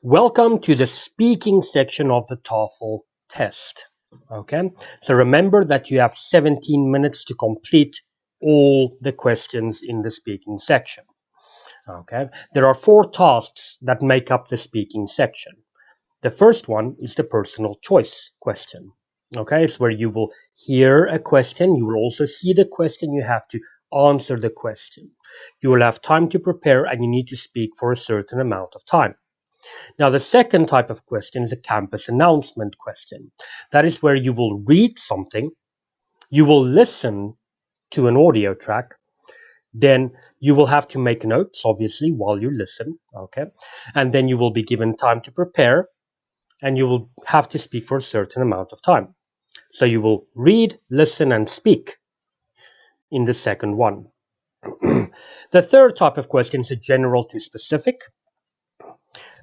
Welcome to the speaking section of the TOEFL test. Okay, so remember that you have 17 minutes to complete all the questions in the speaking section. Okay, there are 4 tasks that make up the speaking section. The first one is the personal choice question. Okay, it's where you will hear a question, you will also see the question, you have to answer the question. You will have time to prepare and you need to speak for a certain amount of time. Now, the second type of question is a campus announcement question. That is where you will read something, you will listen to an audio track, then you will have to make notes, obviously, while you listen, okay? And then you will be given time to prepare, and you will have to speak for a certain amount of time. So you will read, listen, and speak in the second one. The third type of question is a general to specific.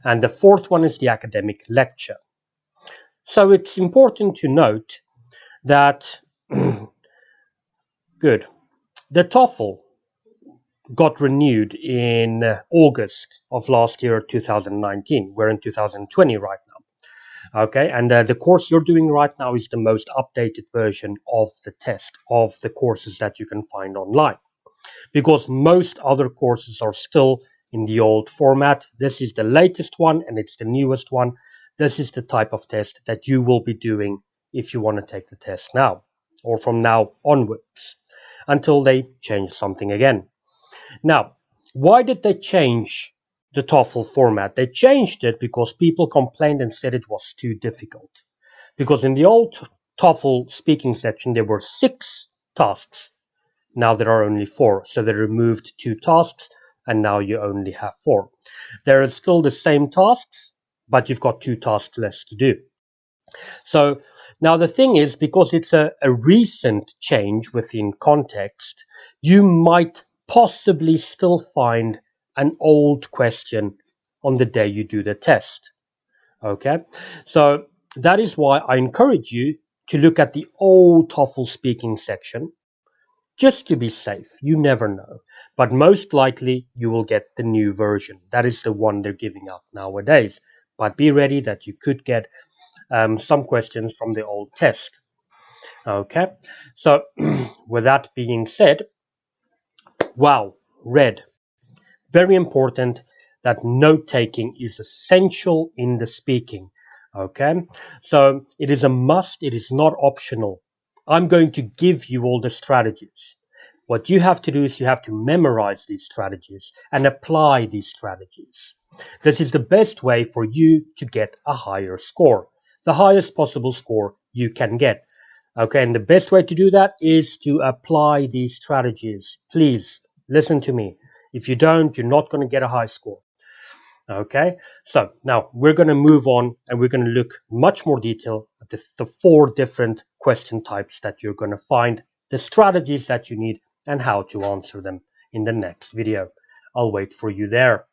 And the fourth one is the academic lecture. So it's important to note that, good, the TOEFL got renewed in August of last year, 2019. We're in 2020 right now. Okay, and the course you're doing right now is the most updated version of the test, of the courses that you can find online. Because most other courses are still in the old format. This is the latest one and it's the newest one. This is the type of test that you will be doing if you want to take the test now or from now onwards until they change something again. Now, why did they change the TOEFL format? They changed it because people complained and said it was too difficult. Because in the old TOEFL speaking section, there were 6 tasks. Now there are only 4. So they removed 2 tasks and now you only have 4. There are still the same tasks, but you've got 2 tasks less to do. So now the thing is, because it's a recent change within context, you might possibly still find an old question on the day you do the test. Okay, so that is why I encourage you to look at the old TOEFL speaking section, just to be safe. You never know, but most likely you will get the new version. That is the one they're giving out nowadays, but be ready that you could get some questions from the old test. Okay, so with that being said, wow, red. Very important that note taking is essential in the speaking. Okay, so it is a must, it is not optional. I'm going to give you all the strategies. What you have to do is you have to memorize these strategies and apply these strategies. This is the best way for you to get a higher score, the highest possible score you can get. Okay, and the best way to do that is to apply these strategies. Please listen to me. If you don't, you're not going to get a high score. Okay, so now we're going to move on and we're going to look much more detail at the 4 different question types that you're going to find, the strategies that you need, and how to answer them in the next video. I'll wait for you there.